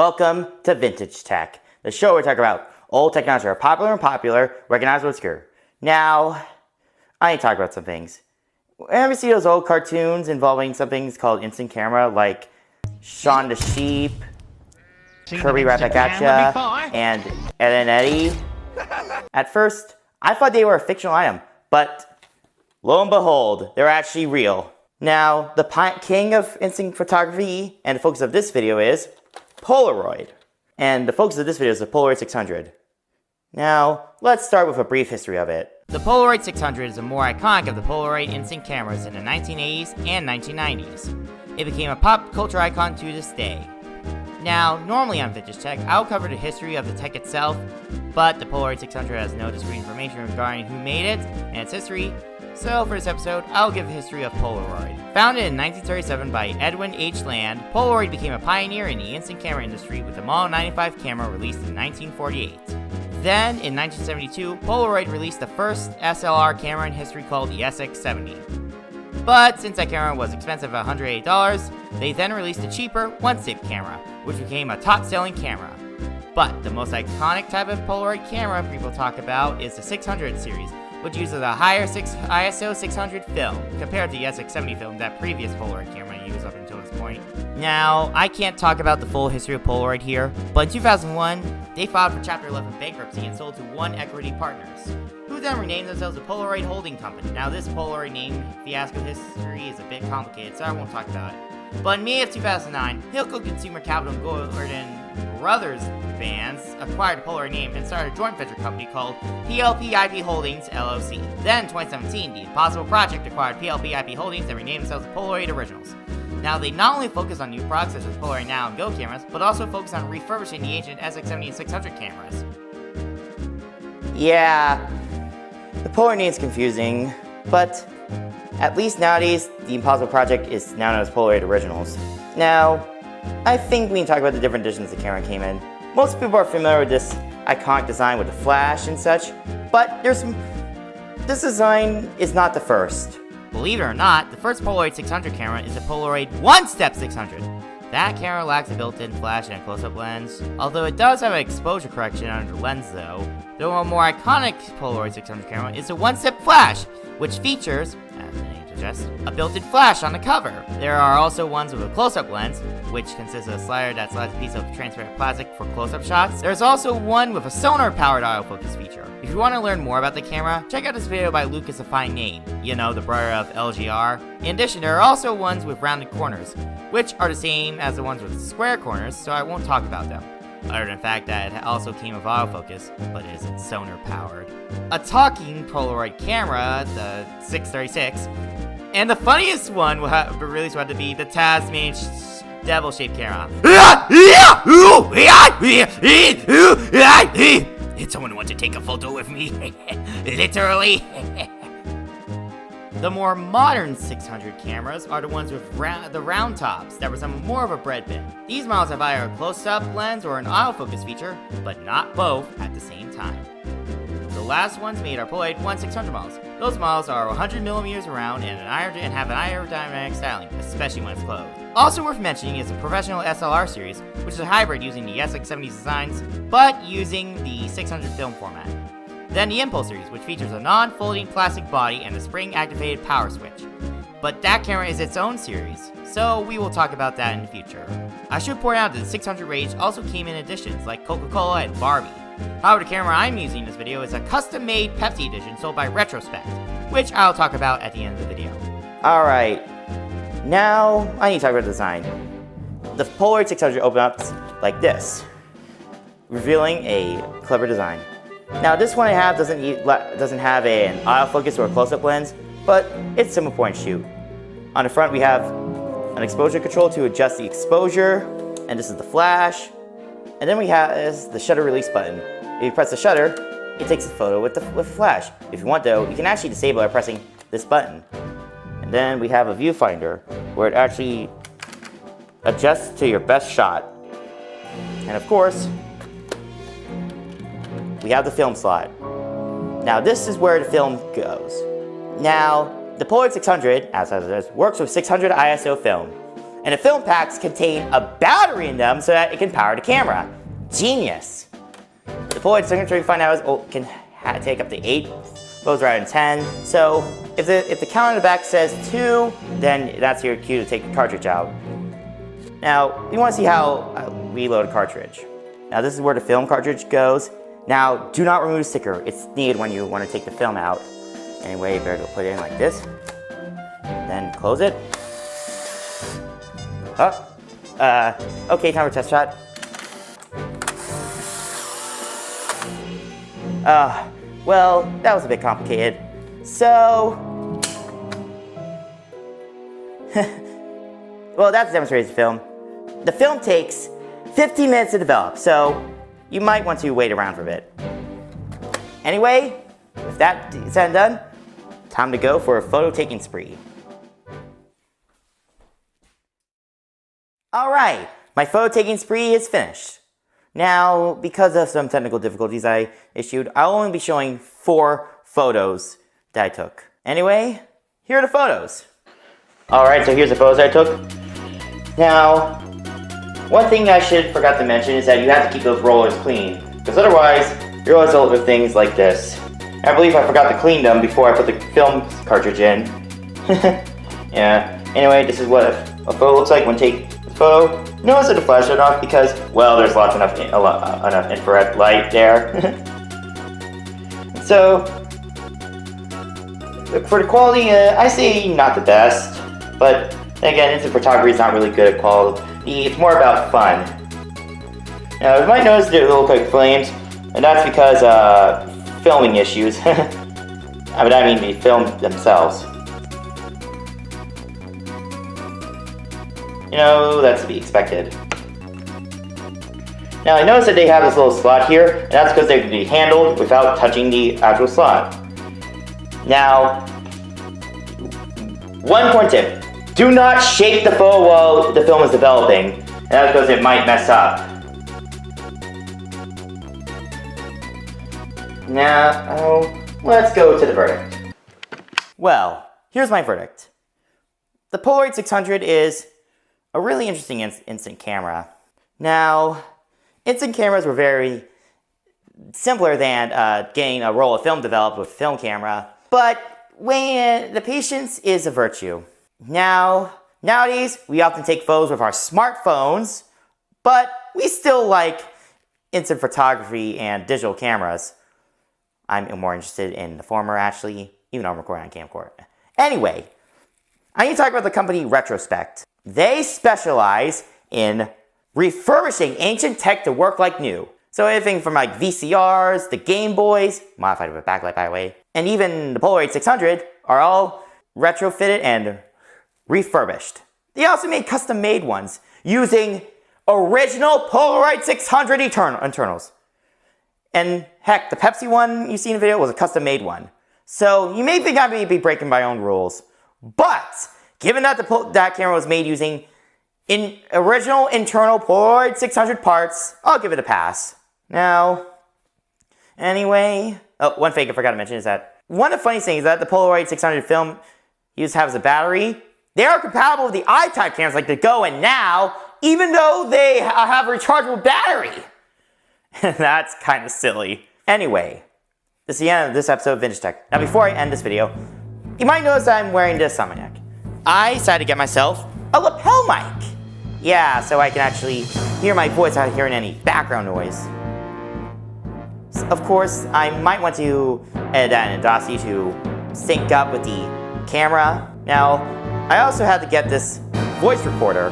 Welcome to Vintage Tech, the show where we talk about old technology that are popular, recognizable, obscure. Now, I need to talk about some things. Ever see those old cartoons involving some things called instant camera, like Shaun the Sheep, Kirby Right Back At Ya, and Ed and Eddie? At first, I thought they were a fictional item, but lo and behold, they're actually real. Now, the king of instant photography and the focus of this video is Polaroid. And the focus of this video is the Polaroid 600. Now, let's start with a brief history of it. The Polaroid 600 is a more iconic of the Polaroid instant cameras in the 1980s and 1990s. It became a pop culture icon to this day. Now, normally on VintageTech, I'll cover the history of the tech itself, but the Polaroid 600 has no discrete information regarding who made it and its history, so for this episode, I'll give a history of Polaroid. Founded in 1937 by Edwin H. Land, Polaroid became a pioneer in the instant camera industry with the Model 95 camera released in 1948. Then, in 1972, Polaroid released the first SLR camera in history called the SX70. But since that camera was expensive at $180, they then released a cheaper one-step camera, which became a top-selling camera. But the most iconic type of Polaroid camera people talk about is the 600 series, which uses a higher ISO 600 film compared to the SX70 film that previous Polaroid camera used up until this point. Now, I can't talk about the full history of Polaroid here, but in 2001, they filed for Chapter 11 bankruptcy and sold to One Equity Partners, who then renamed themselves the Polaroid Holding Company. Now, this Polaroid name fiasco history is a bit complicated, so I won't talk about it. But in May of 2009, Hilco Consumer Capital and Gordon Brothers Vans acquired the Polaroid name and started a joint venture company called PLP IP Holdings LLC. Then in 2017, the Impossible Project acquired PLP IP Holdings and renamed themselves the Polaroid Originals. Now they not only focus on new products such as Polaroid Now and Go cameras, but also focus on refurbishing the ancient SX70 and 600 cameras. Yeah, the Polaroid name is confusing, but at least nowadays, the Impossible Project is now known as Polaroid Originals. Now, I think we can talk about the different editions the camera came in. Most people are familiar with this iconic design with the flash and such, but this design is not the first. Believe it or not, the first Polaroid 600 camera is a Polaroid one-step 600. That camera lacks a built-in flash and a close-up lens, although it does have an exposure correction under the lens though. The more iconic Polaroid 600 camera is a one-step flash, which features, as the name suggests, a built-in flash on the cover. There are also ones with a close-up lens, which consists of a slider that slides a piece of transparent plastic for close-up shots. There's also one with a sonar-powered autofocus feature. If you want to learn more about the camera, check out this video by Lucas A Fine Name, you know, the brother of LGR. In addition, there are also ones with rounded corners, which are the same as the ones with square corners, so I won't talk about them, other than the fact that it also came with autofocus, but it isn't sonar-powered. A talking Polaroid camera, the 636, and the funniest one released had to be the Tasmanian devil-shaped camera. Did someone want to take a photo with me? Literally. The more modern 600 cameras are the ones with the round tops that resemble more of a bread bin. These models have either a close-up lens or an autofocus feature, but not both at the same time. The last ones made are Polaroid 1600 models. Those models are 100mm around and have an aerodynamic styling, especially when it's closed. Also worth mentioning is the Professional SLR series, which is a hybrid using the SX70 designs, but using the 600 film format. Then the Impulse series, which features a non-folding plastic body and a spring-activated power switch. But that camera is its own series, so we will talk about that in the future. I should point out that the 600 range also came in editions like Coca-Cola and Barbie. However, the camera I'm using in this video is a custom-made Pepsi edition sold by Retrospekt, which I'll talk about at the end of the video. Alright, now I need to talk about the design. The Polaroid 600 opens up like this, revealing a clever design. Now this one I have doesn't have an autofocus or a close-up lens, but it's simple point and shoot. On the front we have an exposure control to adjust the exposure, and this is the flash. And then we have the shutter release button. If you press the shutter, it takes a photo with the flash. If you want though, you can actually disable it by pressing this button. And then we have a viewfinder where it actually adjusts to your best shot. And of course, we have the film slot. Now this is where the film goes. Now, the Polaroid 600, as it is, works with 600 ISO film. And the film packs contain a battery in them so that it can power the camera. Genius. The Polaroid signature we find out is can take up to 8 photos rather than 10. So if the count on the back says 2, then that's your cue to take the cartridge out. Now, you want to see how we load a cartridge. Now this is where the film cartridge goes. Now, do not remove the sticker. It's needed when you want to take the film out. Anyway, you better go put it in like this. Then close it. Okay, time for test shot. Well, that was a bit complicated. So, well, that's a demonstration film. The film takes 15 minutes to develop, so you might want to wait around for a bit. Anyway, with that said and done, time to go for a photo taking spree. Alright, my photo taking spree is finished. Now, because of some technical difficulties I issued, I'll only be showing 4 photos that I took. Anyway, here are the photos. Alright, so here's the photos I took. Now, one thing I forgot to mention is that you have to keep those rollers clean, because otherwise, you're always dealing with things like this. I believe I forgot to clean them before I put the film cartridge in. Yeah, anyway, this is what a photo looks like when take the photo. Notice that the flash went off because, well, there's enough infrared light there. So, for the quality, I say not the best, but again, instant photography is not really good at quality. It's more about fun. Now, you might notice they look like flames, and that's because filming issues. I mean the film themselves. You know, that's to be expected. Now, I noticed that they have this little slot here, and that's because they can be handled without touching the actual slot. Now, one point tip. Do not shake the photo while the film is developing, and that's because it might mess up. Now, let's go to the verdict. Well, here's my verdict. The Polaroid 600 is a really interesting instant camera. Now, instant cameras were very simpler than getting a roll of film developed with a film camera, but the patience is a virtue. Now, nowadays, we often take photos with our smartphones, but we still like instant photography and digital cameras. I'm more interested in the former, actually, even though I'm recording on camcorder. Anyway, I need to talk about the company Retrospekt. They specialize in refurbishing ancient tech to work like new. So anything from like VCRs, the Game Boys, modified with a backlight by the way, and even the Polaroid 600 are all retrofitted and refurbished. They also made custom-made ones using original Polaroid 600 internals. And heck, the Pepsi one you see in the video was a custom-made one. So you may think I may be breaking my own rules, but given that that camera was made using original internal Polaroid 600 parts, I'll give it a pass. Now, anyway, one thing I forgot to mention is that one of the funniest things is that the Polaroid 600 film has a battery. They are compatible with the I-type cameras like the Go and Now, even though they have a rechargeable battery. That's kind of silly. Anyway, this is the end of this episode of VintageTech. Now before I end this video, you might notice that I'm wearing this on my neck. I decided to get myself a lapel mic. Yeah, so I can actually hear my voice without hearing any background noise. So, of course, I might want to edit that in Audacity to sync up with the camera. Now, I also had to get this voice recorder,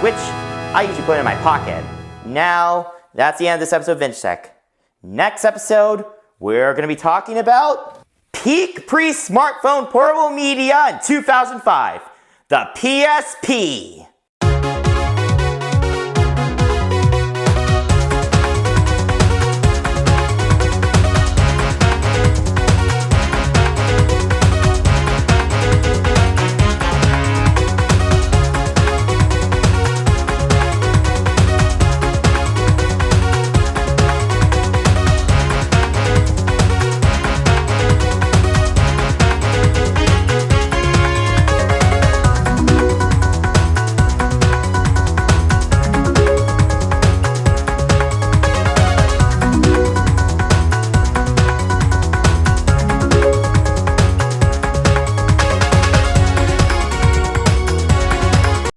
which I usually put in my pocket. Now, that's the end of this episode of VintageTech. Next episode, we're going to be talking about peak pre-smartphone portable media in 2005, the PSP.